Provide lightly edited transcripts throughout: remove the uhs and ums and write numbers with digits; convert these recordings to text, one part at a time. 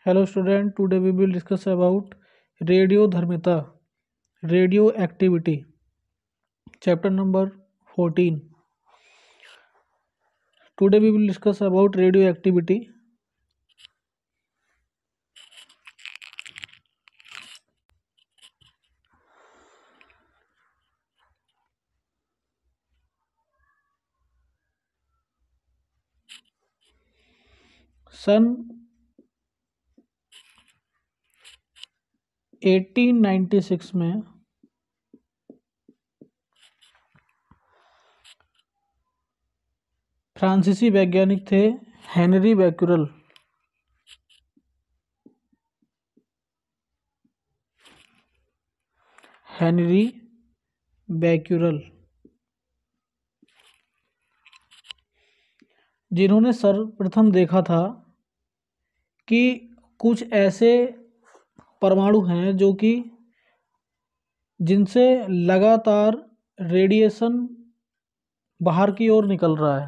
Hello student, today we will discuss about radiodharmita, radioactivity, chapter number 14. Today we will discuss about radioactivity. सन 1896 में फ्रांसीसी वैज्ञानिक थे Henri Becquerel. Henri Becquerel जिन्होंने सर्वप्रथम देखा था कि कुछ ऐसे परमाणु हैं जो कि जिनसे लगातार रेडिएशन बाहर की ओर निकल रहा है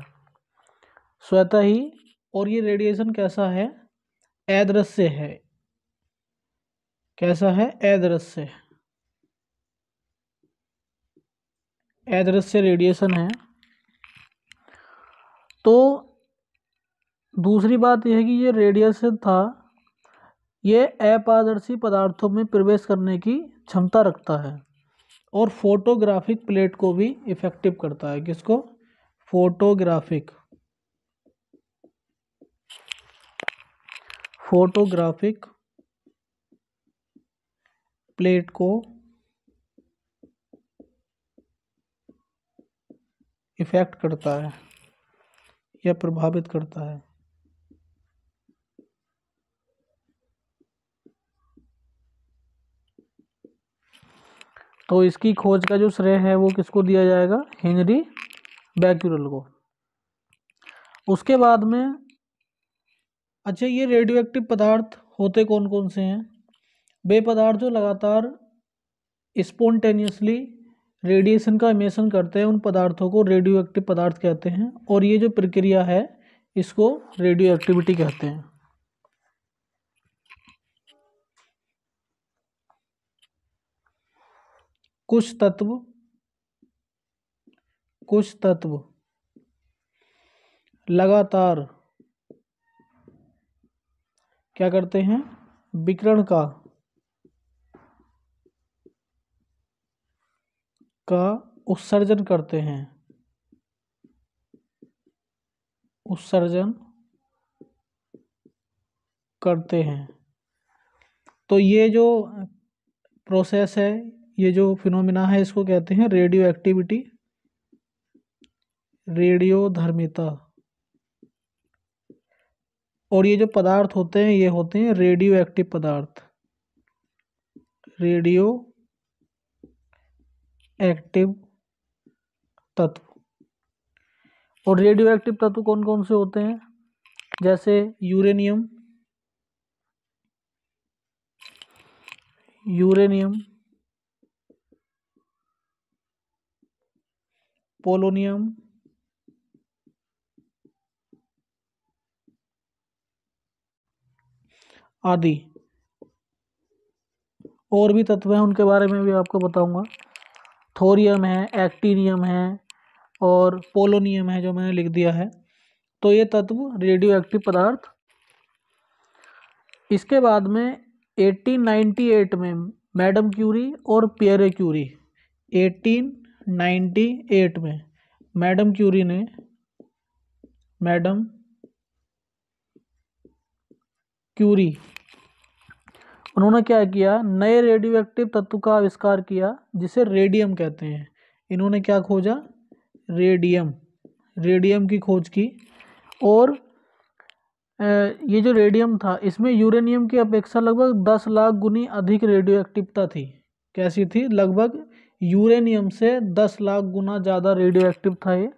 स्वतः ही, और ये रेडिएशन कैसा है? अदृश्य है। कैसा है? अदृश्य। अदृश्य रेडिएशन है। तो दूसरी बात यह है कि ये रेडिएशन था, ये अपारदर्शी पदार्थों में प्रवेश करने की क्षमता रखता है और फोटोग्राफिक प्लेट को भी इफेक्टिव करता है। किसको? फोटोग्राफिक प्लेट को इफेक्ट करता है या प्रभावित करता है। तो इसकी खोज का जो श्रेय है वो किसको दिया जाएगा? हेनरी बैक्यूरेल को। उसके बाद में अच्छा, ये रेडियोएक्टिव पदार्थ होते कौन कौन से हैं? वे पदार्थ जो लगातार स्पॉन्टेनियसली रेडिएशन का एमिशन करते हैं, उन पदार्थों को रेडियोएक्टिव पदार्थ कहते हैं। और ये जो प्रक्रिया है इसको रेडियो एक्टिविटी कहते हैं। कुछ तत्व लगातार क्या करते हैं? विकिरण का उत्सर्जन करते हैं। तो ये जो प्रोसेस है, ये जो फिनोमिना है, इसको कहते हैं रेडियो एक्टिविटी, रेडियोधर्मिता। और ये जो पदार्थ होते हैं ये होते हैं रेडियो एक्टिव पदार्थ, रेडियो एक्टिव तत्व। और रेडियो एक्टिव तत्व कौन कौन से होते हैं? जैसे यूरेनियम, पोलोनियम, आदि। और भी तत्व हैं, उनके बारे में भी आपको बताऊंगा। थोरियम है, एक्टीनियम है और पोलोनियम है जो मैंने लिख दिया है। तो ये तत्व रेडियो एक्टिव पदार्थ। इसके बाद में 1898 में मैडम क्यूरी और पियरे क्यूरी, 1898 में मैडम क्यूरी उन्होंने क्या किया? नए रेडियो एक्टिव तत्व का आविष्कार किया जिसे रेडियम कहते हैं। इन्होंने क्या खोजा? रेडियम की खोज की। और ये जो रेडियम था इसमें यूरेनियम की अपेक्षा लगभग 10 लाख गुनी अधिक रेडियो एक्टिवता थी। कैसी थी? लगभग यूरेनियम से 10 लाख गुना ज़्यादा रेडियो एक्टिव था ये।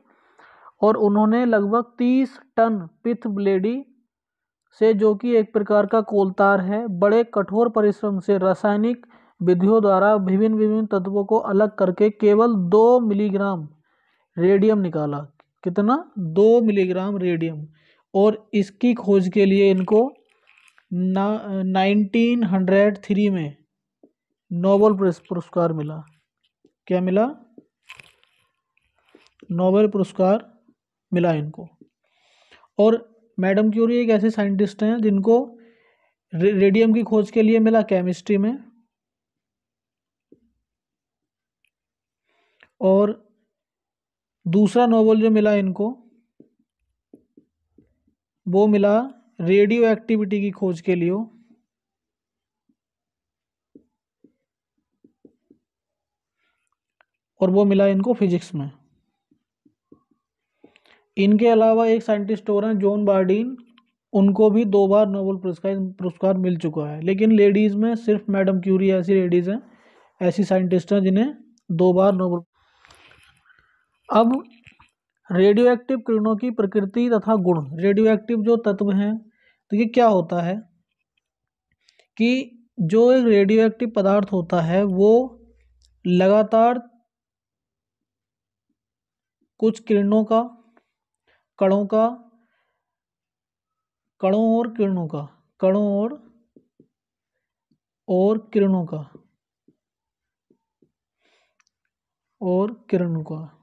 और उन्होंने लगभग 30 टन पिथ ब्लेडी से, जो कि एक प्रकार का कोलतार है, बड़े कठोर परिश्रम से रासायनिक विधियों द्वारा विभिन्न तत्वों को अलग करके केवल 2 मिलीग्राम रेडियम निकाला। कितना? 2 मिलीग्राम रेडियम। और इसकी खोज के लिए इनको 1903 में नोबेल पुरस्कार मिला। क्या मिला? नोबेल पुरस्कार मिला इनको। और मैडम क्यूरी एक ऐसे साइंटिस्ट हैं जिनको रेडियम की खोज के लिए मिला केमिस्ट्री में, और दूसरा नोबेल जो मिला इनको वो मिला रेडियो एक्टिविटी की खोज के लिए, और वो मिला इनको फिजिक्स में। इनके अलावा एक साइंटिस्ट और हैं जॉन बार्डीन, उनको भी 2 बार नोबेल पुरस्कार मिल चुका है। लेकिन लेडीज़ में सिर्फ मैडम क्यूरी ऐसी लेडीज़ हैं, ऐसी साइंटिस्ट हैं जिन्हें 2 बार नोबेल। अब रेडियो एक्टिव किरणों की प्रकृति तथा गुण। रेडियो एक्टिव जो तत्व हैं, तो ये क्या होता है कि जो एक रेडियो एक्टिव पदार्थ होता है वो लगातार कुछ किरणों का, कणों का, कणों और किरणों का, कणों और किरणों का, और किरणों का,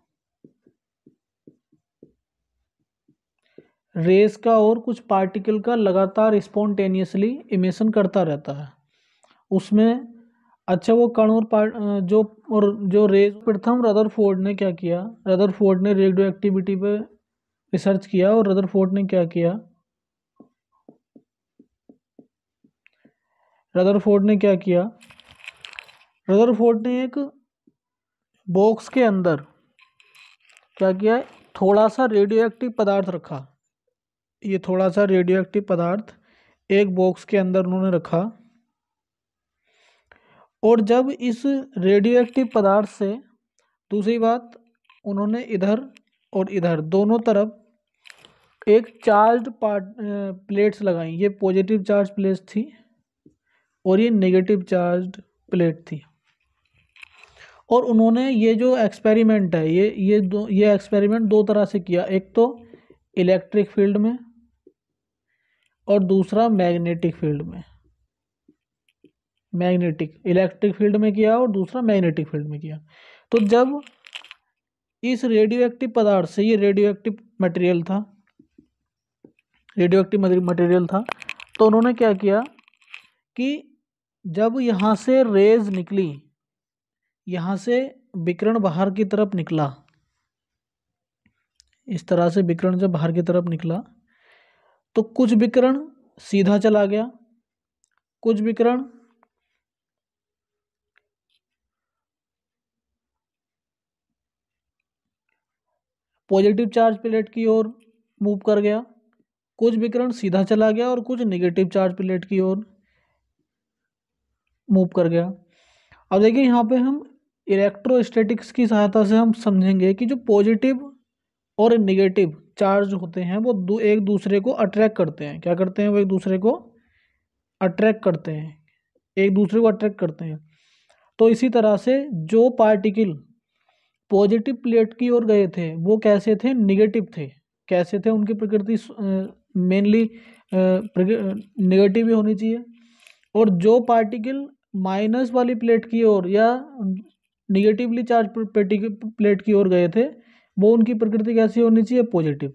रेस का और कुछ पार्टिकल का लगातार स्पॉन्टेनियसली इमिशन करता रहता है उसमें। अच्छा, वो कण और जो रेस, प्रथम रदरफोर्ड ने क्या किया? रदरफोर्ड ने रेडियो एक्टिविटी पे रिसर्च किया, और रदरफोर्ड ने क्या किया? रदरफोर्ड ने क्या किया? रदरफोर्ड ने एक बॉक्स के अंदर क्या किया? थोड़ा सा रेडियो एक्टिव पदार्थ रखा। ये थोड़ा सा रेडियो एक्टिव पदार्थ एक बॉक्स के अंदर उन्होंने रखा, और जब इस रेडियो एक्टिव पदार्थ से, दूसरी बात, उन्होंने इधर और इधर दोनों तरफ एक चार्ज प्लेट्स लगाई। ये पॉजिटिव चार्ज प्लेट्स थी और ये नेगेटिव चार्ज प्लेट थी। और उन्होंने ये जो एक्सपेरिमेंट है, ये एक्सपेरिमेंट 2 तरह से किया। एक तो इलेक्ट्रिक फील्ड में और दूसरा मैग्नेटिक फील्ड में। इलेक्ट्रिक फील्ड में किया और दूसरा मैग्नेटिक फील्ड में किया। तो जब इस रेडियो एक्टिव पदार्थ से, ये रेडियो एक्टिव मटेरियल था, तो उन्होंने क्या किया कि जब यहाँ से रेज निकली, यहाँ से विकिरण बाहर की तरफ निकला, इस तरह से विकिरण जब बाहर की तरफ निकला, तो कुछ विकिरण सीधा चला गया, कुछ विकिरण पॉजिटिव चार्ज प्लेट की ओर मूव कर गया, कुछ विकिरण सीधा चला गया और कुछ नेगेटिव चार्ज प्लेट की ओर मूव कर गया। अब देखिए यहाँ पे हम इलेक्ट्रोस्टैटिक्स की सहायता से हम समझेंगे कि जो पॉजिटिव और नेगेटिव चार्ज होते हैं वो एक दूसरे को अट्रैक्ट करते हैं। क्या करते हैं? वो एक दूसरे को अट्रैक्ट करते हैं, एक दूसरे को अट्रैक्ट करते हैं। तो इसी तरह से जो पार्टिकल पॉजिटिव प्लेट की ओर गए थे वो कैसे थे? निगेटिव थे। कैसे थे? उनकी प्रकृति मेनली नेगेटिव ही होनी चाहिए। और जो पार्टिकल माइनस वाली प्लेट की ओर या निगेटिवली चार्ज प्लेट की ओर गए थे वो उनकी प्रकृति कैसी होनी चाहिए? पॉजिटिव।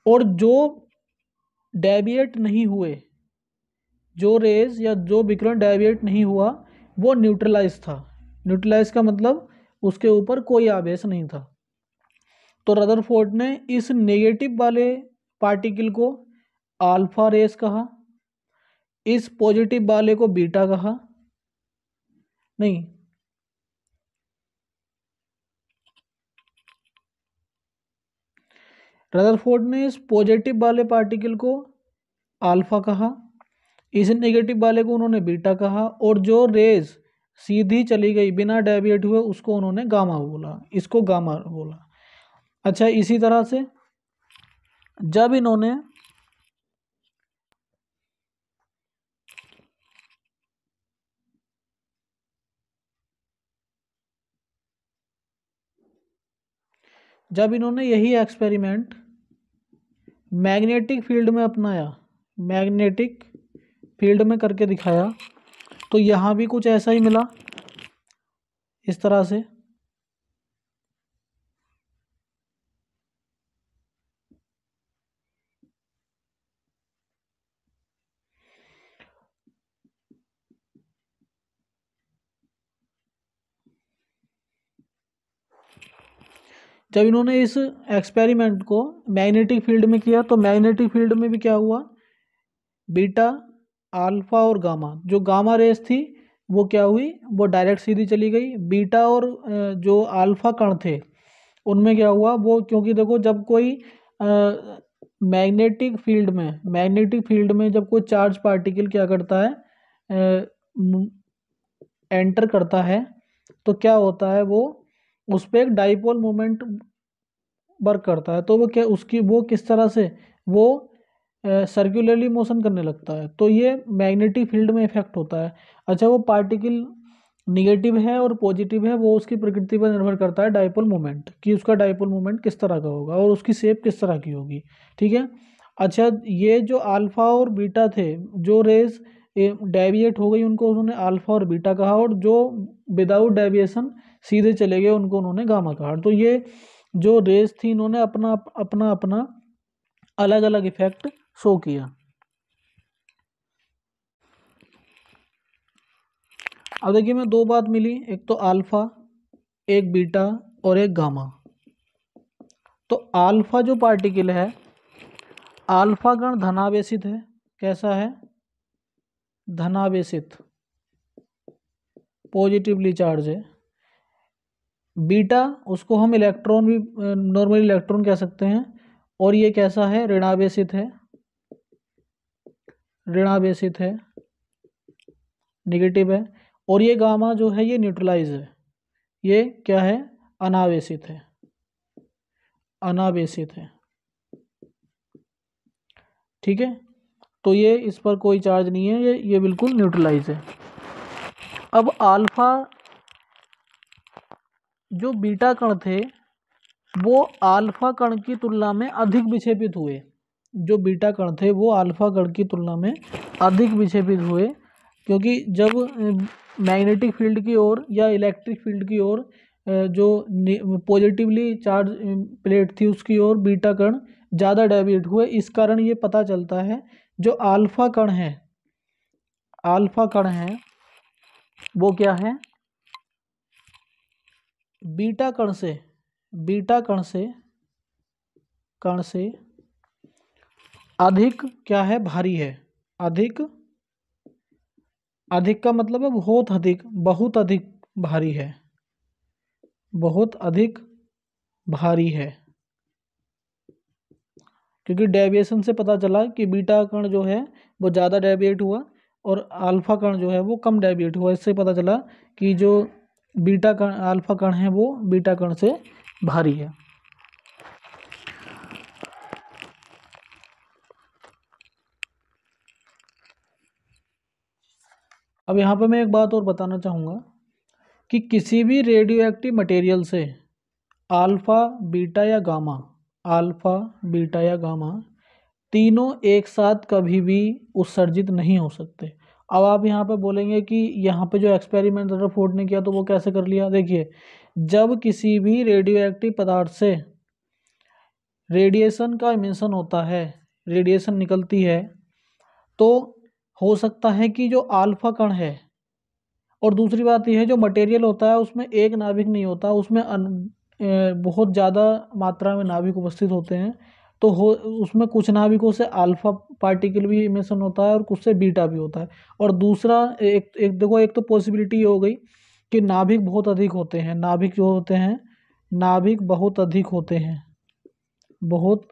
और जो डेविएट नहीं हुए, जो रेज या जो विकिरण डेविएट नहीं हुआ, वो न्यूट्रलाइज था। न्यूट्रलाइज का मतलब उसके ऊपर कोई आवेश नहीं था। तो रदरफोर्ड ने इस नेगेटिव वाले पार्टिकल को अल्फा रेस कहा, इस पॉजिटिव वाले को बीटा कहा। नहीं, रदरफोर्ड ने इस पॉजिटिव वाले पार्टिकल को अल्फा कहा, इस नेगेटिव वाले को उन्होंने बीटा कहा, और जो रेज सीधी चली गई बिना डेविएट हुए उसको उन्होंने गामा बोला, इसको गामा बोला। अच्छा, इसी तरह से जब इन्होंने यही एक्सपेरिमेंट मैग्नेटिक फील्ड में अपनाया, मैग्नेटिक फील्ड में करके दिखाया, तो यहाँ भी कुछ ऐसा ही मिला इस तरह से। जब इन्होंने इस एक्सपेरिमेंट को मैग्नेटिक फील्ड में किया, तो मैग्नेटिक फील्ड में भी क्या हुआ, बीटा, अल्फा और गामा, जो गामा रेस थी वो क्या हुई, वो डायरेक्ट सीधी चली गई। बीटा और जो अल्फा कण थे उनमें क्या हुआ, वो क्योंकि देखो जब कोई मैग्नेटिक फील्ड में जब कोई चार्ज पार्टिकल क्या करता है, एंटर करता है, तो क्या होता है, वो उस पर एक डाइपोल मोमेंट वर्क करता है। तो वो क्या, उसकी वो किस तरह से, वो सर्कुलरली मोशन करने लगता है, तो ये मैग्नेटिक फील्ड में इफेक्ट होता है। अच्छा, वो पार्टिकल निगेटिव है और पॉजिटिव है, वो उसकी प्रकृति पर निर्भर करता है, डाइपोल मोमेंट, कि उसका डाइपोल मोमेंट किस तरह का होगा और उसकी शेप किस तरह की होगी। ठीक है। अच्छा, ये जो अल्फा और बीटा थे, जो रेस डेविएट हो गई उनको उन्होंने अल्फा और बीटा कहा, और जो विदाउट डेविएशन सीधे चले गए उनको उन्होंने गामा कहा। तो ये जो रेस थी, इन्होंने अपना अपना अपना अलग अलग इफेक्ट शो किया। अब देखिए, मैं दो बात मिली, एक तो अल्फा, एक बीटा और एक गामा। तो अल्फा जो पार्टिकल है, अल्फा कण धनावेशित है। कैसा है, धनावेशित, पॉजिटिवली चार्ज है। बीटा, उसको हम इलेक्ट्रॉन भी, नॉर्मली इलेक्ट्रॉन कह सकते हैं, और ये कैसा है, ऋणावेशित है, ऋणावेशित है, निगेटिव है। और ये गामा जो है ये न्यूट्रलाइज है, ये क्या है, अनावेशित है, अनावेशित है। ठीक है, तो ये इस पर कोई चार्ज नहीं है, ये बिल्कुल न्यूट्रलाइज है। अब अल्फा, जो बीटा कण थे वो अल्फा कण की तुलना में अधिक विक्षेपित हुए। जो बीटा कण थे वो अल्फा कण की तुलना में अधिक विक्षेपित हुए, क्योंकि जब मैग्नेटिक फील्ड की ओर या इलेक्ट्रिक फील्ड की ओर जो पॉजिटिवली चार्ज प्लेट थी उसकी ओर बीटा कण ज़्यादा डेविएट हुए, इस कारण ये पता चलता है जो अल्फा कण है, अल्फा कण है वो क्या है, बीटा कण से, बीटा कण से अधिक क्या है, भारी है। अधिक, अधिक का मतलब है बहुत अधिक, बहुत अधिक भारी है, बहुत अधिक भारी है। क्योंकि डेविएशन से पता चला कि बीटा कण जो है वो ज़्यादा डेविएट हुआ और अल्फा कण जो है वो कम डेविएट हुआ। इससे पता चला कि जो बीटा कण, अल्फा कण है वो बीटा कण से भारी है। अब यहाँ पे मैं एक बात और बताना चाहूँगा कि किसी भी रेडियो एक्टिव मटेरियल से अल्फा, बीटा या गामा, अल्फा, बीटा या गामा तीनों एक साथ कभी भी उत्सर्जित नहीं हो सकते। अब आप यहाँ पे बोलेंगे कि यहाँ पे जो एक्सपेरिमेंट रदरफोर्ड ने किया तो वो कैसे कर लिया। देखिए, जब किसी भी रेडियो एक्टिव पदार्थ से रेडिएशन का इमिशन होता है, रेडिएशन निकलती है, तो हो सकता है कि जो अल्फा कण है, और दूसरी बात यह है जो मटेरियल होता है उसमें एक नाभिक नहीं होता, उसमें बहुत ज़्यादा मात्रा में नाभिक उपस्थित होते हैं। तो हो उसमें कुछ नाभिकों से अल्फा पार्टिकल भी इमिशन होता है और कुछ से बीटा भी होता है। और दूसरा एक एक देखो, एक तो पॉसिबिलिटी ये हो गई कि नाभिक बहुत अधिक होते हैं, नाभिक जो होते हैं, नाभिक बहुत अधिक होते हैं, बहुत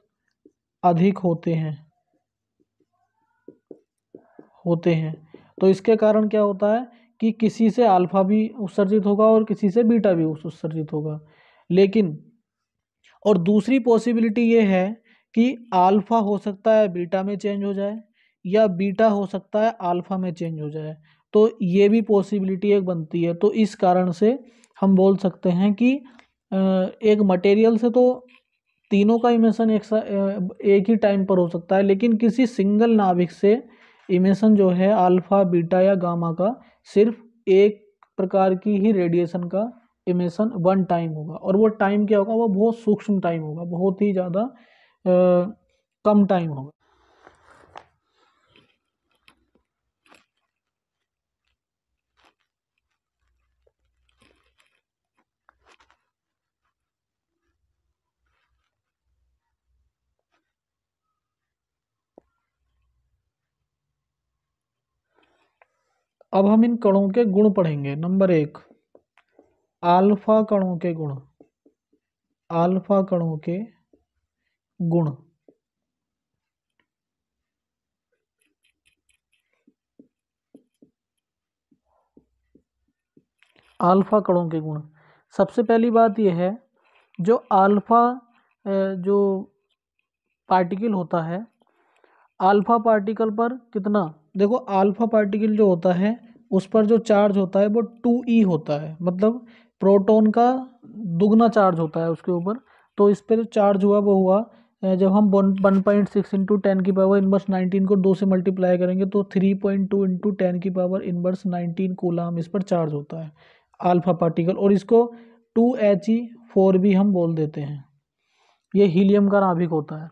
अधिक होते हैं। तो इसके कारण क्या होता है कि किसी से अल्फा भी उत्सर्जित होगा और किसी से बीटा भी उत्सर्जित होगा। लेकिन और दूसरी पॉसिबिलिटी ये है कि अल्फा हो सकता है बीटा में चेंज हो जाए, या बीटा हो सकता है अल्फा में चेंज हो जाए। तो ये भी पॉसिबिलिटी एक बनती है। तो इस कारण से हम बोल सकते हैं कि एक मटेरियल से तो तीनों का इमिशन एक ही टाइम पर हो सकता है, लेकिन किसी सिंगल नाभिक से इमिशन जो है अल्फा बीटा या गामा का सिर्फ एक प्रकार की ही रेडिएशन का इमिशन वन टाइम होगा, और वो टाइम क्या होगा, वो बहुत सूक्ष्म टाइम होगा, बहुत ही ज़्यादा कम टाइम होगा। अब हम इन कणों के गुण पढ़ेंगे। नंबर 1, अल्फा कणों के गुण। अल्फा कणों के गुण। अल्फा कणों के गुण। सबसे पहली बात यह है, जो अल्फा जो पार्टिकल होता है, अल्फा पार्टिकल पर कितना, देखो अल्फा पार्टिकल जो होता है उस पर जो चार्ज होता है वो 2e होता है, मतलब प्रोटॉन का दुगना चार्ज होता है उसके ऊपर। तो इस पर जो चार्ज हुआ वो हुआ, जब हम 1.6 इंटू 10⁻⁻19 को 2 से मल्टीप्लाई करेंगे तो 3.2 इंटू 10⁻⁻19 कूलाम इस पर चार्ज होता है अल्फा पार्टिकल, और इसको 2He4 भी हम बोल देते हैं। ये हीलियम का नाभिक होता है।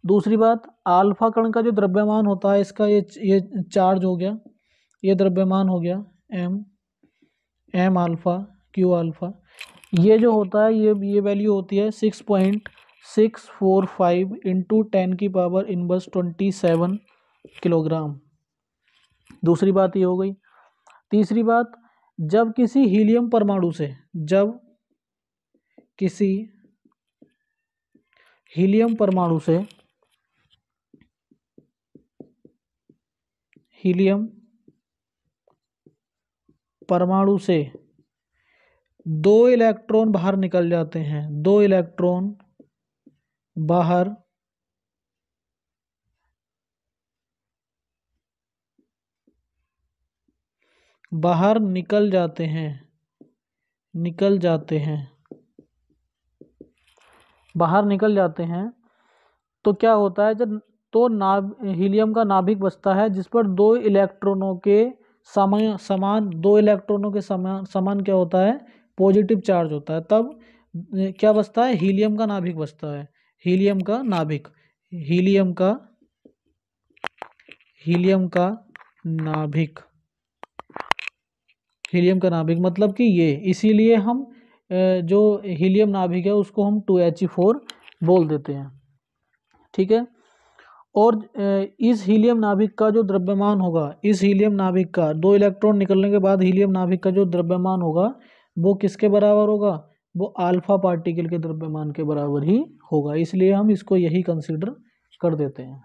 दूसरी बात, अल्फा कण का जो द्रव्यमान होता है, इसका ये चार्ज हो गया, ये द्रव्यमान हो गया एम अल्फा क्यू अल्फा। ये जो होता है ये वैल्यू होती है 6.645 इंटू 10⁻⁻27 किलोग्राम। दूसरी बात ये हो गई। तीसरी बात, जब किसी हीलियम परमाणु से, जब किसी हीलियम परमाणु से दो इलेक्ट्रॉन बाहर निकल जाते हैं, दो इलेक्ट्रॉन बाहर निकल जाते हैं, बाहर निकल जाते हैं, तो क्या होता है, जब तो हीलियम का नाभिक बचता है जिस पर दो इलेक्ट्रॉनों के समान क्या होता है, पॉजिटिव चार्ज होता है। तब क्या बचता है, हीलियम का नाभिक बचता है। हीलियम का नाभिक, हीलियम का नाभिक मतलब कि ये, इसीलिए हम जो हीलियम नाभिक है उसको हम 2He4 बोल देते हैं। ठीक है। और इस हीलियम नाभिक का जो द्रव्यमान होगा, इस हीलियम नाभिक का दो इलेक्ट्रॉन निकलने के बाद हीलियम नाभिक का जो द्रव्यमान होगा वो किसके बराबर होगा, वो अल्फा पार्टिकल के द्रव्यमान के बराबर ही होगा, इसलिए हम इसको यही कंसीडर कर देते हैं।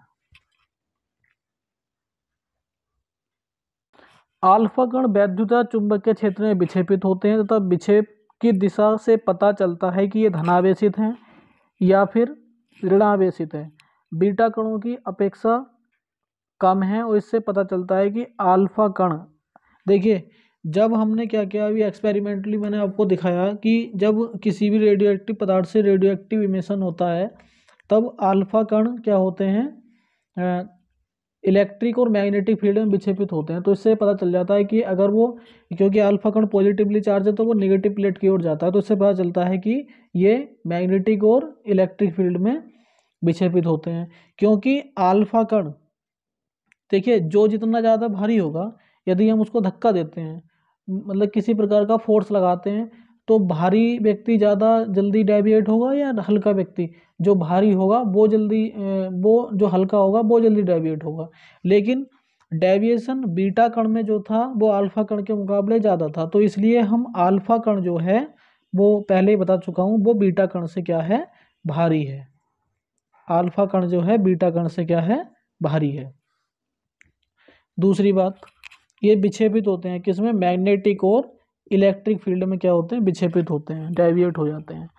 अल्फा कण वैद्युत चुंबकीय क्षेत्र में विक्षेपित होते हैं तथा विक्षेप की दिशा से पता चलता है कि ये धनावेशित हैं या फिर ऋणावेशित है। बीटा कणों की अपेक्षा कम है, और इससे पता चलता है कि अल्फा कण, देखिए जब हमने क्या किया, अभी एक्सपेरिमेंटली मैंने आपको दिखाया कि जब किसी भी रेडियो एक्टिव पदार्थ से रेडियो एक्टिव इमिशन होता है तब अल्फा कण क्या होते हैं, इलेक्ट्रिक और मैग्नेटिक फील्ड में विक्षेपित होते हैं। तो इससे पता चल जाता है कि अगर वो, क्योंकि अल्फा कण पॉजिटिवली चार्ज है तो वो नेगेटिव प्लेट की ओर जाता है, तो इससे पता चलता है कि ये मैग्नेटिक और इलेक्ट्रिक फील्ड में विक्षेपित होते हैं। क्योंकि अल्फा कण, देखिए जो जितना ज़्यादा भारी होगा, यदि हम उसको धक्का देते हैं, मतलब किसी प्रकार का फोर्स लगाते हैं, तो भारी व्यक्ति ज़्यादा जल्दी डेविएट होगा या हल्का व्यक्ति, जो भारी होगा वो जल्दी, वो जो हल्का होगा वो जल्दी डेविएट होगा। लेकिन डेविएशन बीटा कण में जो था वो अल्फा कण के मुकाबले ज़्यादा था, तो इसलिए हम अल्फा कण जो है वो पहले ही बता चुका हूँ, वो बीटा कण से क्या है, भारी है। अल्फा कण जो है बीटा कण से क्या है, भारी है। दूसरी बात, ये विक्षेपित होते हैं किसमें, मैग्नेटिक और इलेक्ट्रिक फील्ड में क्या होते हैं, विक्षेपित होते हैं, डेविएट हो जाते हैं।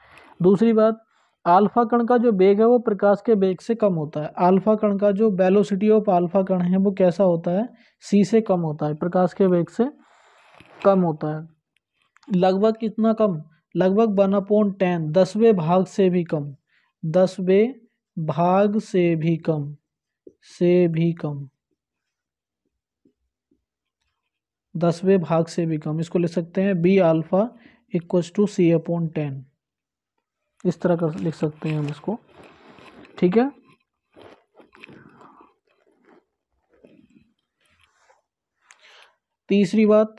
दूसरी बात, अल्फा कण का जो वेग है वो प्रकाश के वेग से कम होता है। अल्फा कण का जो वेलोसिटी ऑफ अल्फा कण है वो कैसा होता है, c से कम होता है, प्रकाश के वेग से कम होता है। लगभग कितना कम, लगभग 1/10, 10वें भाग से भी कम, 10वें भाग से भी कम, 10वें भाग से भी कम। इसको लिख सकते हैं be alpha equals to C/10। इस तरह कर लिख सकते हैं हम इसको, ठीक है। तीसरी बात,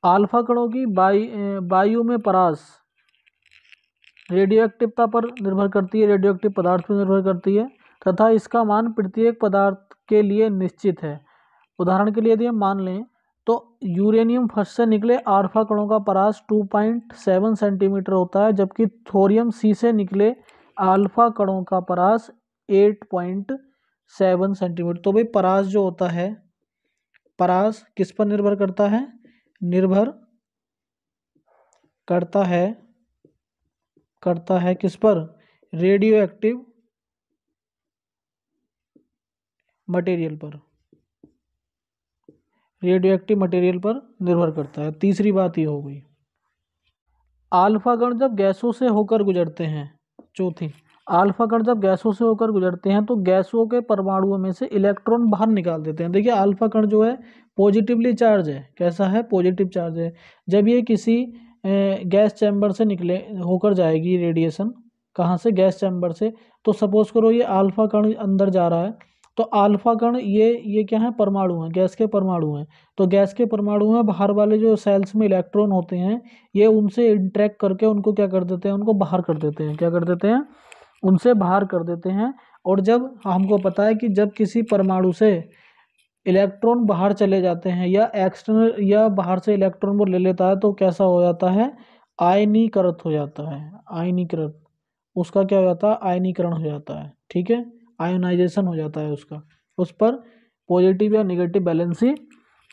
अल्फा कणों की वायु में परास रेडियो एक्टिवता पर निर्भर करती है, रेडियो एक्टिव पदार्थ पर निर्भर करती है, तथा इसका मान प्रत्येक पदार्थ के लिए निश्चित है। उदाहरण के लिए यदि हम मान लें तो यूरेनियम फर्स्ट से निकले अल्फा कणों का परास 2.7 सेंटीमीटर होता है, जबकि थोरियम सी से निकले अल्फा कणों का परास 8.7 सेंटीमीटर। तो भाई परास जो होता है, परास किस पर निर्भर करता है? निर्भर करता है किस पर? रेडियो एक्टिव मटेरियल पर, रेडियो एक्टिव मटेरियल पर निर्भर करता है। तीसरी बात ये हो गई। अल्फा कण जब गैसों से होकर गुजरते हैं, चौथी, अल्फा कण जब गैसों से होकर गुजरते हैं तो गैसों के परमाणुओं में से इलेक्ट्रॉन बाहर निकाल देते हैं। देखिए अल्फा कण जो है पॉजिटिवली चार्ज है। कैसा है? पॉजिटिव चार्ज है। जब ये किसी गैस चैम्बर से निकले होकर जाएगी रेडिएशन, कहाँ से? गैस चैम्बर से। तो सपोज करो ये अल्फा कण अंदर जा रहा है, तो अल्फा कण ये क्या है? परमाणु हैं, गैस के परमाणु हैं। तो गैस के परमाणु में बाहर वाले जो सेल्स में इलेक्ट्रॉन होते हैं, ये उनसे इंटरेक्ट करके उनको क्या कर देते हैं? उनको बाहर कर देते हैं। क्या कर देते हैं? उनसे बाहर कर देते हैं। और जब हमको पता है कि जब किसी परमाणु से इलेक्ट्रॉन बाहर चले जाते हैं या एक्सटर्नल या बाहर से इलेक्ट्रॉन वो ले लेता है, तो कैसा हो जाता है? आयनीकृत हो जाता है। आयनीकृत, उसका क्या हो जाता है? आयनीकरण हो जाता है, ठीक है। आयोनाइजेशन हो जाता है उसका, उस पर पॉजिटिव या नेगेटिव बैलेंसी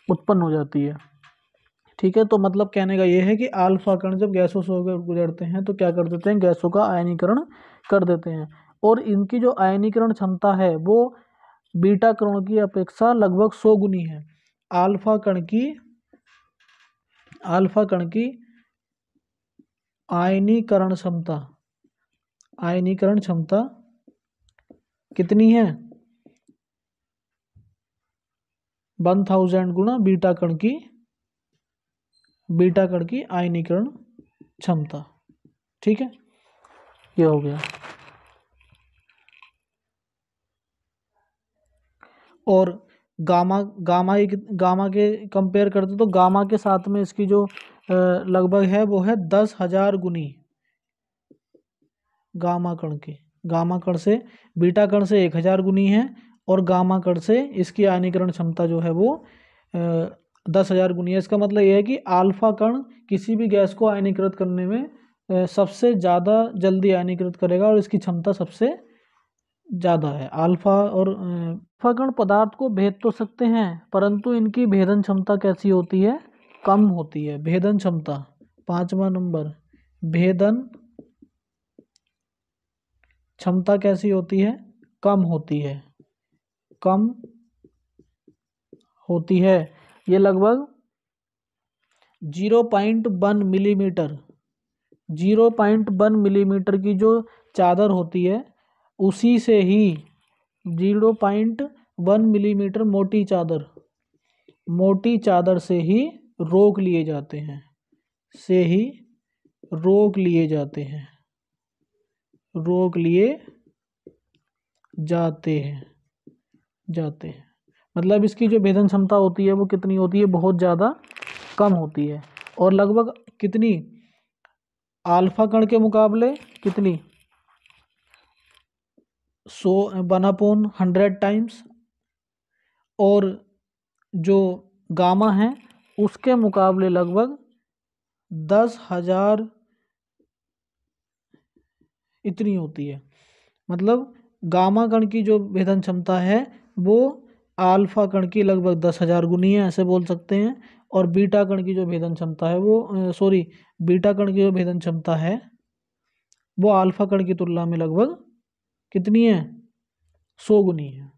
उत्पन्न हो जाती है, ठीक है। तो मतलब कहने का ये है कि अल्फा कण जब गैसों से होकर गुजरते हैं तो क्या कर देते हैं? गैसों का आयनीकरण कर देते हैं। और इनकी जो आयनीकरण क्षमता है वो बीटा कणों की अपेक्षा लगभग 100 गुनी है। अल्फा कण की आयनीकरण क्षमता कितनी है? 1000 गुना बीटा कण की आयनीकरण क्षमता, ठीक है। ये हो गया। और गामा के कंपेयर करते तो गामा के साथ में इसकी जो लगभग है वो है 10,000 गुनी गामा कण से। बीटा कण से 1000 गुनी है, और गामा कण से इसकी आयनीकरण क्षमता जो है वो 10,000 गुनी है। इसका मतलब ये है कि अल्फा कण किसी भी गैस को आयनीकृत करने में सबसे ज़्यादा जल्दी आयनीकृत करेगा, और इसकी क्षमता सबसे ज़्यादा है। अल्फा कण पदार्थ को भेद तो सकते हैं, परंतु इनकी भेदन क्षमता कैसी होती है? कम होती है। भेदन क्षमता, 5वां नंबर, भेदन क्षमता कैसी होती है? कम होती है। कम होती है। ये लगभग 0.1 मिलीमीटर 0.1 मिलीमीटर की जो चादर होती है, उसी से ही 0.1 मिलीमीटर मोटी चादर से ही रोक लिए जाते हैं, रोक लिए जाते हैं। मतलब इसकी जो भेदन क्षमता होती है वो कितनी होती है? बहुत ज़्यादा कम होती है। और लगभग कितनी? अल्फा कण के मुकाबले कितनी? 1/100 टाइम्स। और जो गामा है उसके मुकाबले लगभग 10,000 इतनी होती है। मतलब गामा कण की जो भेदन क्षमता है वो अल्फा कण की लगभग 10,000 गुनी है, ऐसे बोल सकते हैं। और बीटा कण की जो भेदन क्षमता है वो बीटा कण की जो भेदन क्षमता है वो अल्फा कण की तुलना में लगभग कितनी है? 100 गुनी है।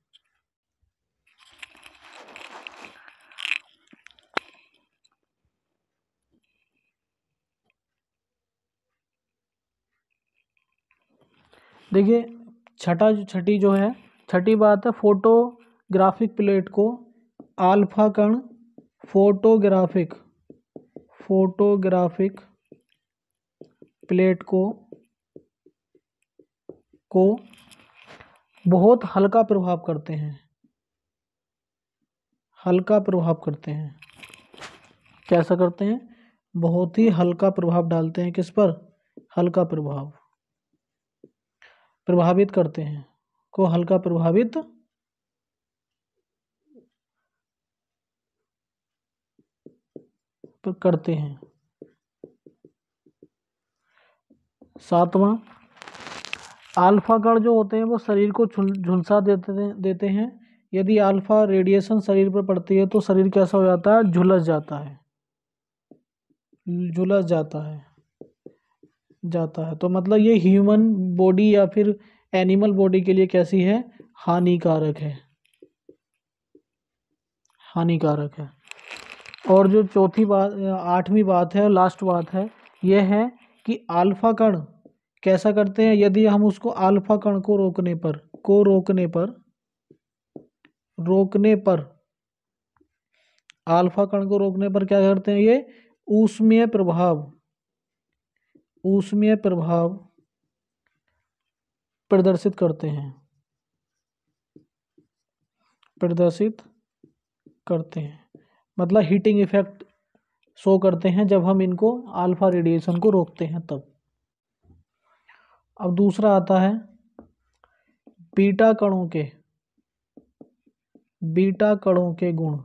देखिए छठी बात है, फोटोग्राफिक प्लेट को अल्फा कण फोटोग्राफिक प्लेट को बहुत हल्का प्रभाव करते हैं, कैसा करते हैं, बहुत ही हल्का प्रभाव डालते हैं, किस पर, हल्का प्रभाव, प्रभावित करते हैं, को हल्का प्रभावित करते हैं। सातवां, अल्फा कण जो होते हैं वो शरीर को झुलसा देते हैं। यदि अल्फा रेडिएशन शरीर पर पड़ती है तो शरीर कैसा हो जाता है, झुलस जाता है। तो मतलब ये ह्यूमन बॉडी या फिर एनिमल बॉडी के लिए कैसी है, हानिकारक है। और जो चौथी बात, आठवीं बात है, लास्ट बात है, यह है कि अल्फा कण कैसा करते हैं, यदि हम उसको अल्फा कण को रोकने पर अल्फा कण को रोकने पर क्या करते हैं, ये ऊष्मीय प्रभाव प्रदर्शित करते हैं, मतलब हीटिंग इफेक्ट शो करते हैं जब हम इनको अल्फा रेडिएशन को रोकते हैं तब। अब दूसरा आता है बीटा कणों के गुण।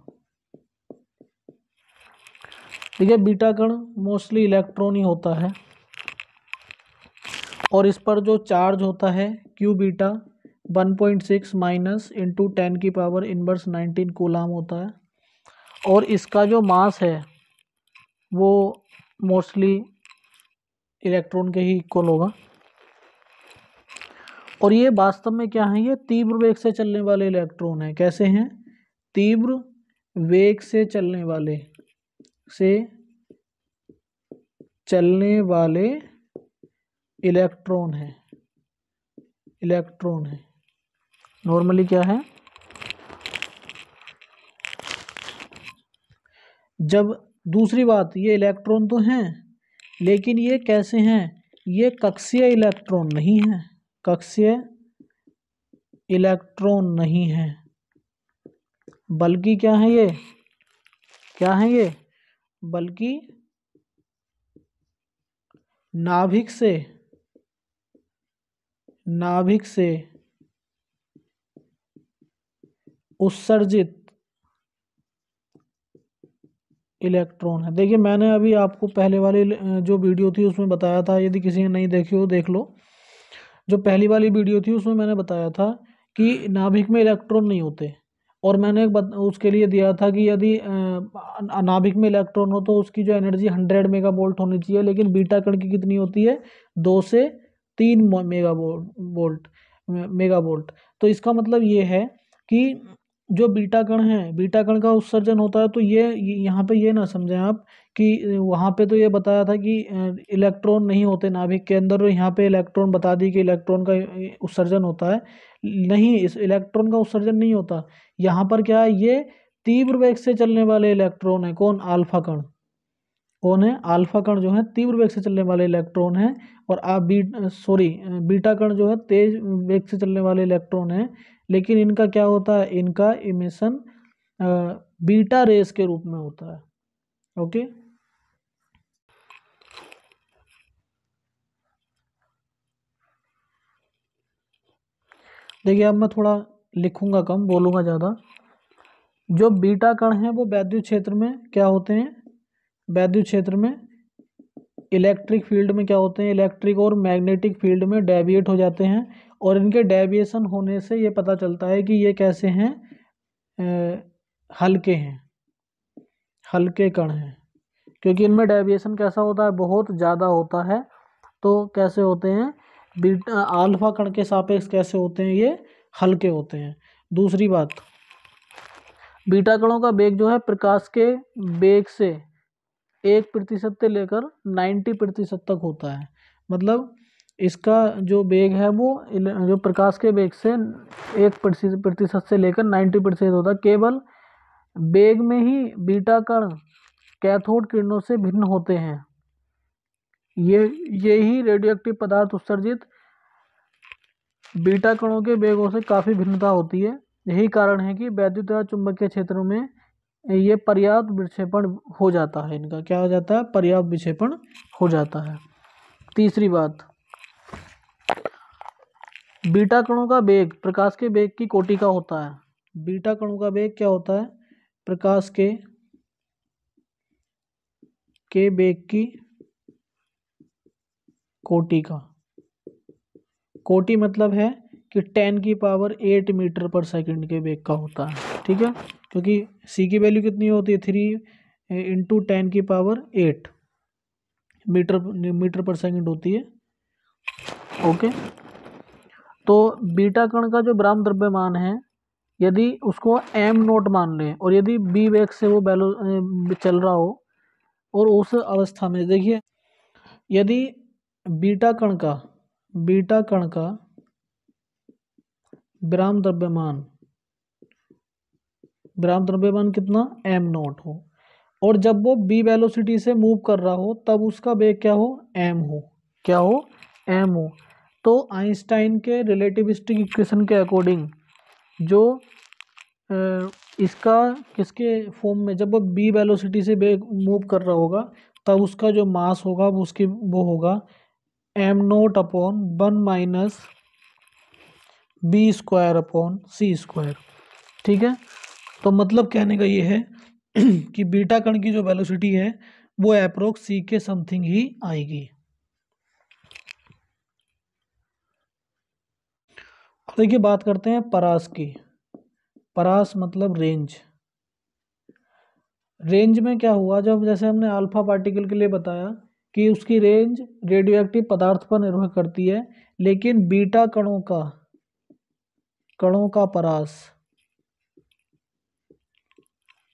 ठीक है, बीटा कण मोस्टली इलेक्ट्रॉन ही होता है और इस पर जो चार्ज होता है क्यू बीटा 1.6 माइनस इंटू 10 की पावर इनवर्स 19 कूलाम होता है और इसका जो मास है वो मोस्टली इलेक्ट्रॉन के ही इक्वल होगा। और ये वास्तव में क्या है, ये तीव्र वेग से चलने वाले इलेक्ट्रॉन हैं। कैसे हैं, तीव्र वेग से चलने वाले इलेक्ट्रॉन है। नॉर्मली क्या है, जब दूसरी बात, ये इलेक्ट्रॉन तो हैं लेकिन ये कैसे हैं, ये कक्षीय इलेक्ट्रॉन नहीं है, बल्कि क्या है ये, बल्कि नाभिक से उत्सर्जित इलेक्ट्रॉन है। देखिए मैंने अभी आपको पहले वाली जो वीडियो थी उसमें बताया था, यदि किसी ने नहीं देखी हो देख लो। जो पहली वाली वीडियो थी उसमें मैंने बताया था कि नाभिक में इलेक्ट्रॉन नहीं होते और मैंने उसके लिए दिया था कि यदि नाभिक में इलेक्ट्रॉन हो तो उसकी जो एनर्जी 100 मेगा वोल्ट होनी चाहिए, लेकिन बीटा कण की कितनी होती है, 2 से 3 मेगा वोल्ट। तो इसका मतलब ये है कि जो बीटा कण है, बीटा कण का उत्सर्जन होता है, तो ये यहाँ पे ये ना समझें आप कि वहाँ पे तो ये बताया था कि इलेक्ट्रॉन नहीं होते नाभिक के अंदर, और यहाँ पे इलेक्ट्रॉन बता दी कि इलेक्ट्रॉन का उत्सर्जन होता है। नहीं, इस इलेक्ट्रॉन का उत्सर्जन नहीं होता। यहाँ पर क्या है, ये तीव्र वेग से चलने वाले इलेक्ट्रॉन है। कौन, अल्फा कण। कौन है, अल्फा कण जो है तीव्र वेग से चलने वाले इलेक्ट्रॉन है, और बीटा कण जो है तेज वेग से चलने वाले इलेक्ट्रॉन है। लेकिन इनका क्या होता है, इनका इमिशन बीटा रेस के रूप में होता है। ओके, देखिए अब मैं थोड़ा लिखूंगा कम, बोलूंगा ज़्यादा। जो बीटा कण है वो वैद्युत क्षेत्र में क्या होते हैं, वैद्युत क्षेत्र में इलेक्ट्रिक फील्ड में क्या होते हैं, इलेक्ट्रिक और मैग्नेटिक फील्ड में डेविएट हो जाते हैं। और इनके डेविएशन होने से ये पता चलता है कि ये कैसे हैं, हल्के कण हैं, क्योंकि इनमें डेविएशन कैसा होता है, बहुत ज़्यादा होता है। तो कैसे होते हैं, बीटा अल्फा कण के सापेक्ष कैसे होते हैं, ये हल्के होते हैं। दूसरी बात, बीटा कणों का वेग जो है प्रकाश के वेग से 1% से लेकर 90% तक होता है। मतलब इसका जो वेग है वो जो प्रकाश के वेग से 1% से लेकर 90% होता है। केवल बेग में ही बीटा कण कैथोड किरणों से भिन्न होते हैं। यही रेडियोएक्टिव पदार्थ उत्सर्जित बीटा कणों के बेगों से काफ़ी भिन्नता होती है। यही कारण है कि वैद्युत या चुंबकीय क्षेत्रों में ये पर्याप्त विक्षेपण हो जाता है। इनका क्या हो जाता है? पर्याप्त विक्षेपण हो जाता है। तीसरी बात, बीटा कणों का बेग प्रकाश के बेग की कोटि का होता है। बीटा कणों का बेग क्या होता है? प्रकाश के बेग की कोटि का। कोटि मतलब है कि 10⁸ मीटर पर सेकंड के बेग का होता है। ठीक है, क्योंकि c की वैल्यू कितनी होती है? 3 × 10⁸ मीटर पर सेकंड होती है। ओके, तो बीटा कण का जो ब्राह्म द्रव्यमान है, यदि उसको m0 मान लें और यदि b वेग से वो चल रहा हो, और उस अवस्था में देखिए, यदि बीटा कण का ब्राह्म द्रव्यमान कितना? m0 हो, और जब वो b वेलोसिटी से मूव कर रहा हो तब उसका वेग क्या हो? m हो। क्या हो? m हो। तो आइंस्टाइन के रिलेटिविस्टिक इक्वेशन के अकॉर्डिंग जो इसका किसके फॉर्म में, जब वो b वेलोसिटी से मूव कर रहा होगा तब उसका जो मास होगा वो होगा m0/1 - b²/c²। ठीक है, तो मतलब कहने का ये है कि बीटा कण की जो वेलोसिटी है वो अप्रोक्स c के समथिंग ही आएगी। देखिए, बात करते हैं परास की। परास मतलब रेंज। रेंज में क्या हुआ, जब जैसे हमने अल्फा पार्टिकल के लिए बताया कि उसकी रेंज रेडियोएक्टिव पदार्थ पर निर्भर करती है, लेकिन बीटा कणों का परास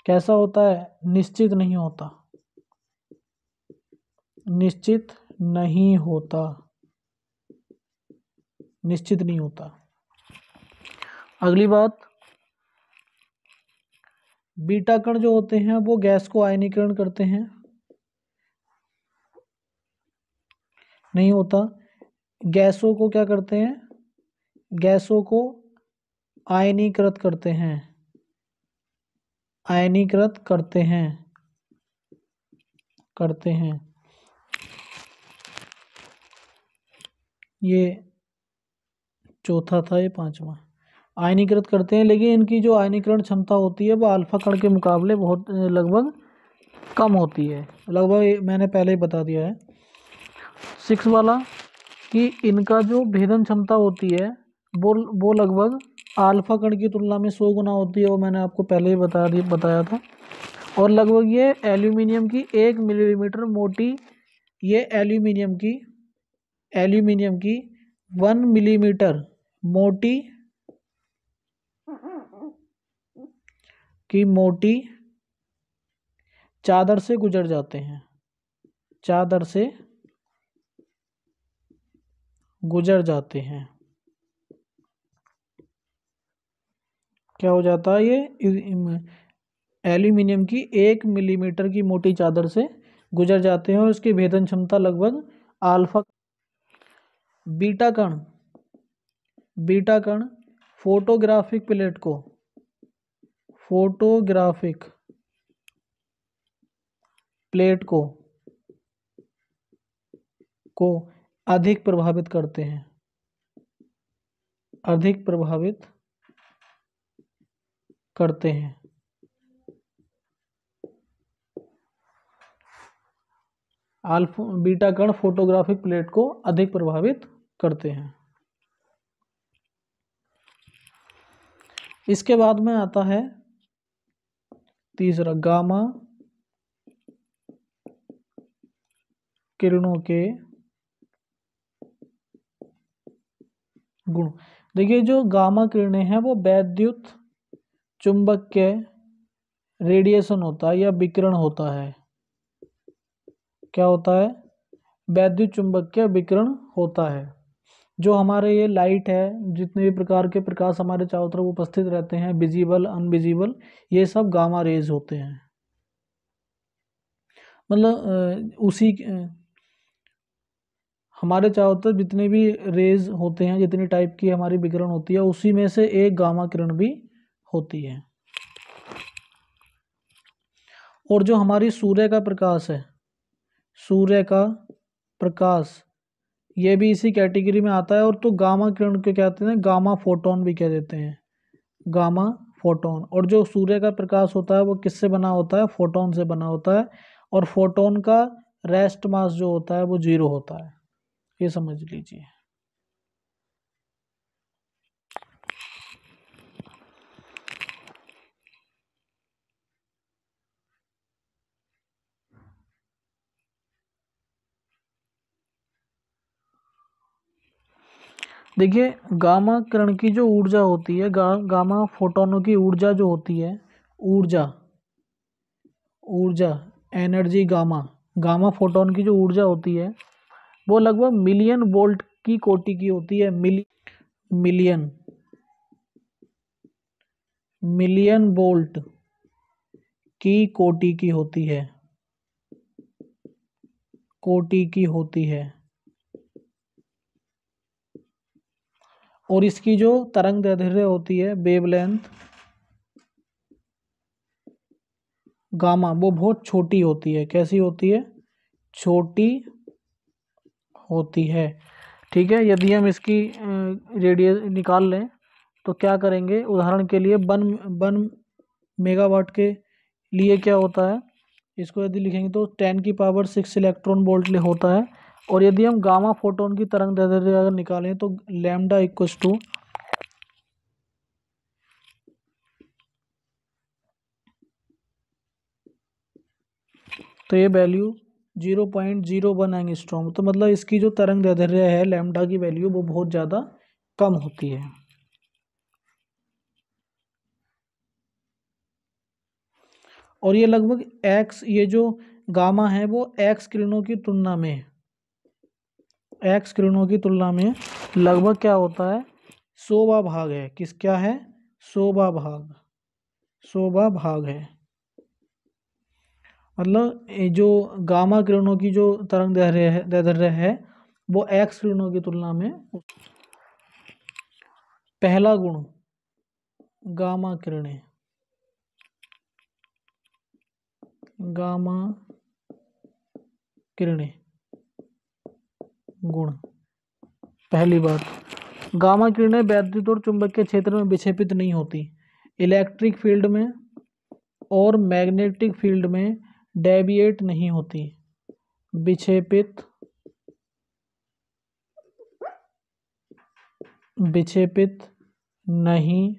कैसा होता है? निश्चित नहीं होता। निश्चित नहीं होता। अगली बात, बीटा कण जो होते हैं वो गैस को आयनीकरण करते हैं। नहीं होता। गैसों को क्या करते हैं? गैसों को आयनीकृत करते हैं। ये चौथा था, ये पांचवा। आयनीकृत करते हैं, लेकिन इनकी जो आयनीकरण क्षमता होती है वो अल्फा कण के मुकाबले बहुत लगभग कम होती है। लगभग मैंने पहले ही बता दिया है। 6 वाला कि इनका जो भेदन क्षमता होती है वो लगभग अल्फा कण की तुलना में 100 गुना होती है। वो मैंने आपको पहले ही बताया था। और लगभग ये एल्यूमिनियम की 1 मिलीमीटर मोटी, ये एल्यूमिनियम की 1 मिलीमीटर मोटी चादर से गुजर जाते हैं। क्या हो जाता है? ये एल्यूमिनियम की 1 मिलीमीटर की मोटी चादर से गुजर जाते हैं और इसकी भेदन क्षमता लगभग अल्फा। बीटा कण फोटोग्राफिक प्लेट को अधिक प्रभावित करते हैं। बीटा कण फोटोग्राफिक प्लेट को अधिक प्रभावित करते हैं। इसके बाद में आता है तीसरा, गामा किरणों के गुण। देखिए, जो गामा किरणें हैं वो वैद्युत चुंबकीय रेडिएशन होता है या विकिरण होता है। क्या होता है? वैद्युत चुंबकीय विकिरण होता है। जो हमारे ये लाइट है, जितने भी प्रकार के प्रकाश हमारे चारों तरफ उपस्थित रहते हैं, विजिबल अनविजिबल, ये सब गामा रेज होते हैं। मतलब हमारे चारों तरफ जितने भी रेज होते हैं, जितनी टाइप की हमारी विकिरण होती है, उसी में से एक गामा किरण भी होती है। और जो हमारी सूर्य का प्रकाश है, सूर्य का प्रकाश, ये भी इसी कैटेगरी में आता है। और तो गामा किरण को क्या कहते हैं, गामा फोटोन भी कह देते हैं, गामा फोटोन। और जो सूर्य का प्रकाश होता है वो किससे बना होता है, फोटोन से बना होता है। और फोटोन का रेस्ट मास जो होता है वो 0 होता है, ये समझ लीजिए। देखिए, गामा किरण की जो ऊर्जा होती है, गामा फोटोनों की ऊर्जा जो होती है, ऊर्जा ऊर्जा एनर्जी, गामा गामा फोटोन की जो ऊर्जा होती है वो लगभग मिलियन वोल्ट की कोटि की होती है। मिलियन मिलियन वोल्ट की कोटि की होती है, कोटि की होती है। और इसकी जो तरंग दैर्ध्य होती है, वेवलेंथ, गामा, वो बहुत छोटी होती है। कैसी होती है, छोटी होती है। ठीक है, यदि हम इसकी रेडियस निकाल लें तो क्या करेंगे, उदाहरण के लिए 1 मेगावाट के लिए क्या होता है, इसको यदि लिखेंगे तो 10⁻6 इलेक्ट्रॉन वोल्ट होता है। और यदि हम गामा फोटोन की तरंग दैर्ध्य अगर निकालें तो लैम्डा इक्वस टू, तो ये वैल्यू 0.01 एंगस्ट्रॉम। तो मतलब इसकी जो तरंग दैर्ध्य है, लैम्डा की वैल्यू, वो बहुत ज़्यादा कम होती है। और ये लगभग एक्स, ये जो गामा है वो एक्स किरणों की तुलना में, एक्स किरणों की तुलना में लगभग क्या होता है, 100वां भाग है। किस, क्या है, 100वां भाग, 100वां भाग है। मतलब ये जो गामा किरणों की जो तरंग दैर्ध्य है वो एक्स किरणों की तुलना में, पहला गुण, गामा किरणें, गामा किरणें गुण। पहली बात, गामा किरणें वैद्युत और चुंबकीय क्षेत्र में विक्षेपित नहीं होती, इलेक्ट्रिक फील्ड में और मैग्नेटिक फील्ड में डेविएट नहीं होती, विक्षेपित नहीं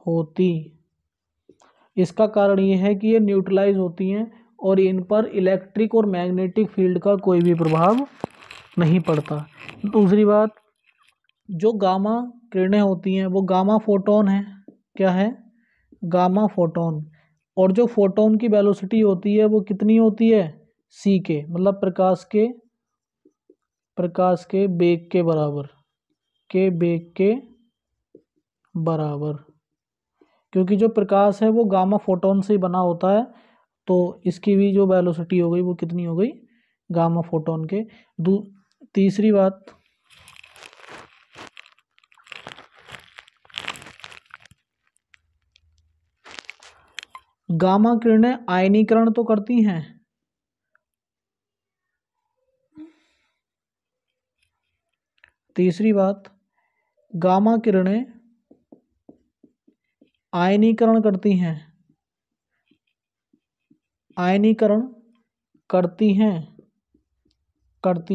होती। इसका कारण ये है कि ये न्यूट्रलाइज होती हैं और इन पर इलेक्ट्रिक और मैग्नेटिक फील्ड का कोई भी प्रभाव नहीं पड़ता। दूसरी बात, जो गामा किरणें होती हैं वो गामा फोटोन है। क्या है, गामा फोटोन। और जो फोटोन की वेलोसिटी होती है वो कितनी होती है, सी के, मतलब प्रकाश के वेग के बराबर, के वेग के बराबर। क्योंकि जो प्रकाश है वो गामा फोटोन से ही बना होता है, तो इसकी भी जो वेलोसिटी हो गई वो कितनी हो गई, गामा फोटोन के। तीसरी बात, गामा किरणें आयनीकरण तो करती हैं, तीसरी बात, गामा किरणें आयनीकरण करती हैं, आयनीकरण करती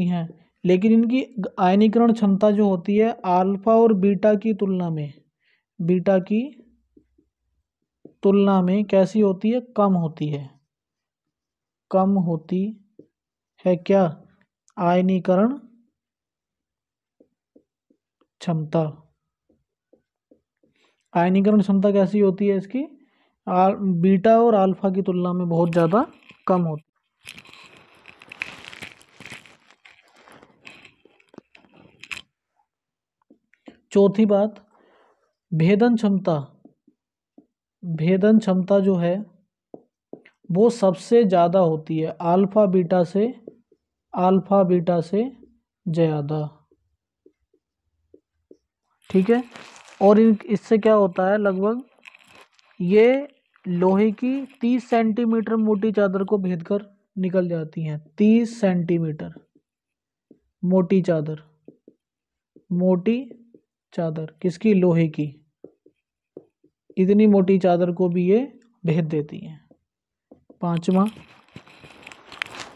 हैं, लेकिन इनकी आयनीकरण क्षमता जो होती है अल्फा और बीटा की तुलना में, बीटा की तुलना में कैसी होती है, कम होती है, कम होती है। क्या, आयनीकरण क्षमता, आयनीकरण क्षमता कैसी होती है इसकी, बीटा और अल्फा की तुलना में बहुत ज़्यादा कम होती है। चौथी बात, भेदन क्षमता, भेदन क्षमता जो है वो सबसे ज़्यादा होती है अल्फा बीटा से, अल्फा बीटा से ज़्यादा। ठीक है। और इससे क्या होता है, लगभग ये लोहे की 30 सेंटीमीटर मोटी चादर को भेद कर निकल जाती हैं। 30 सेंटीमीटर मोटी चादर, मोटी चादर किसकी, लोहे की, इतनी मोटी चादर को भी ये भेद देती हैं। पांचवा,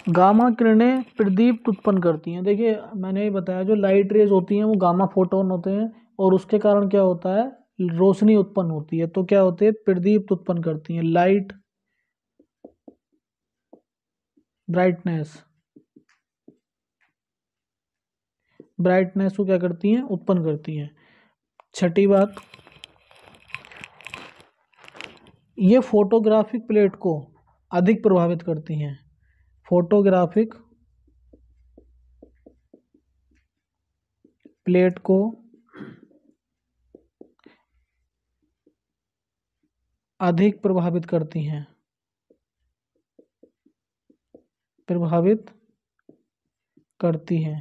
गामा किरणें प्रदीप्त उत्पन्न करती हैं। देखिए मैंने ये बताया जो लाइट रेज होती हैं वो गामा फोटोन होते हैं और उसके कारण क्या होता है, रोशनी उत्पन्न होती है। तो क्या होते हैं, प्रदीप्त उत्पन्न करती हैं, लाइट ब्राइटनेस, ब्राइटनेस को क्या करती हैं, उत्पन्न करती हैं। छठी बात, ये फोटोग्राफिक प्लेट को अधिक प्रभावित करती हैं, फोटोग्राफिक प्लेट को अधिक प्रभावित करती हैं, प्रभावित करती हैं।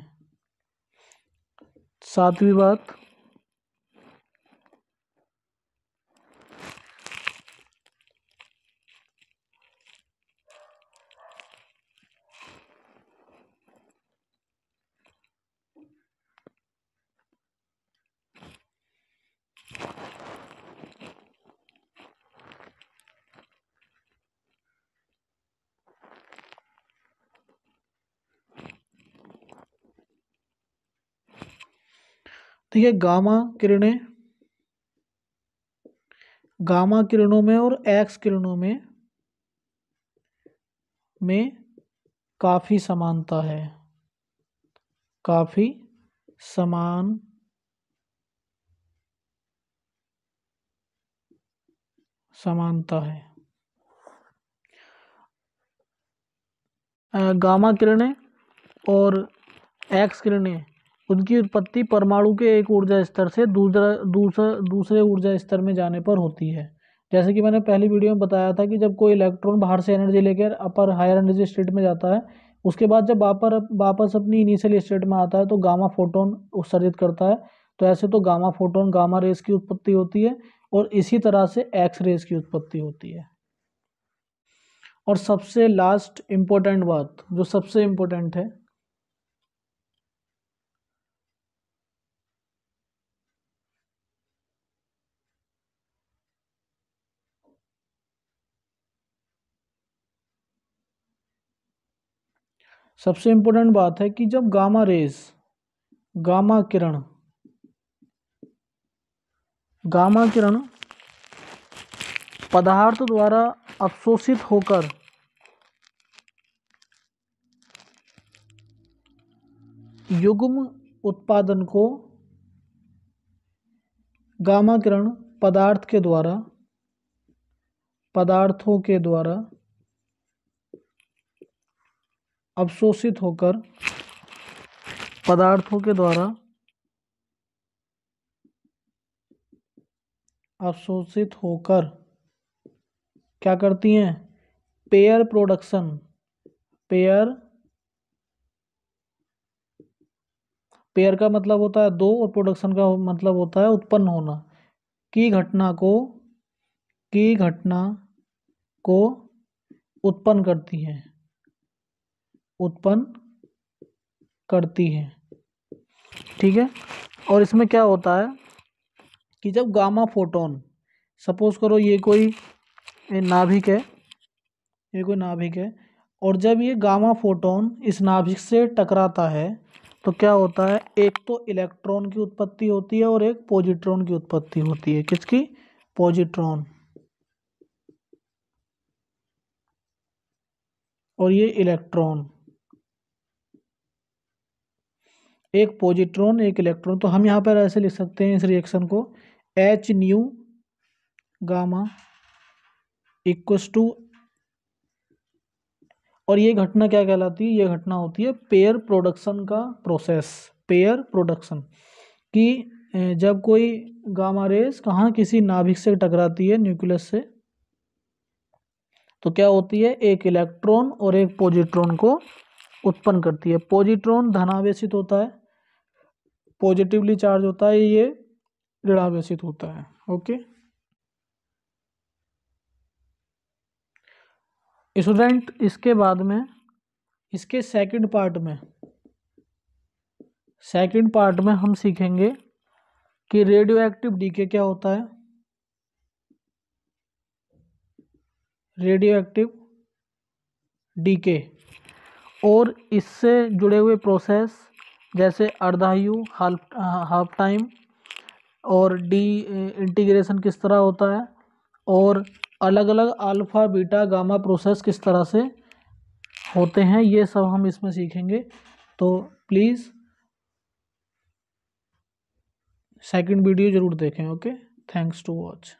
सातवीं बात, ठीक है, गामा किरणें, गामा किरणों में और एक्स किरणों में काफी समानता है, काफी समान समानता है। गामा किरणें और एक्स किरणें, उनकी उत्पत्ति परमाणु के एक ऊर्जा स्तर से दूसरे ऊर्जा स्तर में जाने पर होती है। जैसे कि मैंने पहली वीडियो में बताया था कि जब कोई इलेक्ट्रॉन बाहर से एनर्जी लेकर अपर हायर एनर्जी स्टेट में जाता है, उसके बाद जब वापस अपनी इनिशियल स्टेट में आता है तो गामा फोटोन उत्सर्जित करता है। तो ऐसे तो गामा फोटोन, गामा रेस की उत्पत्ति होती है और इसी तरह से एक्स रेस की उत्पत्ति होती है। और सबसे लास्ट इम्पोर्टेंट बात, जो सबसे इम्पोर्टेंट है, सबसे इम्पोर्टेंट बात है कि जब गामा रेस, गामा किरण, गामा किरण पदार्थ द्वारा अवशोषित होकर युग्म उत्पादन को, गामा किरण पदार्थ के द्वारा, पदार्थों के द्वारा अवशोषित होकर, पदार्थों के द्वारा अवशोषित होकर क्या करती हैं, पेयर प्रोडक्शन, पेयर, पेयर का मतलब होता है दो और प्रोडक्शन का मतलब होता है उत्पन्न होना, की घटना को, की घटना को उत्पन्न करती हैं, उत्पन्न करती हैं। ठीक है। और इसमें क्या होता है कि जब गामा फोटोन, सपोज करो ये कोई नाभिक है, ये कोई नाभिक है, और जब ये गामा फोटोन इस नाभिक से टकराता है तो क्या होता है, एक तो इलेक्ट्रॉन की उत्पत्ति होती है और एक पॉजिट्रॉन की उत्पत्ति होती है। किसकी, पॉजिट्रॉन, और ये इलेक्ट्रॉन, एक पॉजिट्रॉन एक इलेक्ट्रॉन। तो हम यहाँ पर ऐसे लिख सकते हैं इस रिएक्शन को, H nu gamma equals to, और ये घटना क्या कहलाती है, ये घटना होती है पेयर प्रोडक्शन का प्रोसेस, पेयर प्रोडक्शन की जब कोई गामा रेस कहाँ किसी नाभिक से टकराती है न्यूक्लियस से, तो क्या होती है, एक इलेक्ट्रॉन और एक पॉजिट्रॉन को उत्पन्न करती है। पॉजिट्रॉन धनावेशित होता है, पॉजिटिवली चार्ज होता है, ये ऋणावेशित होता है। ओके स्टूडेंट, इसके बाद में इसके सेकंड पार्ट में हम सीखेंगे कि रेडियो एक्टिव डीके क्या होता है, रेडियो एक्टिव डीके, और इससे जुड़े हुए प्रोसेस जैसे अर्धायु, हाफ टाइम और डी इंटीग्रेशन किस तरह होता है, और अलग अलग अल्फा बीटा गामा प्रोसेस किस तरह से होते हैं, ये सब हम इसमें सीखेंगे। तो प्लीज़ सेकंड वीडियो ज़रूर देखें। Okay, thanks to watch.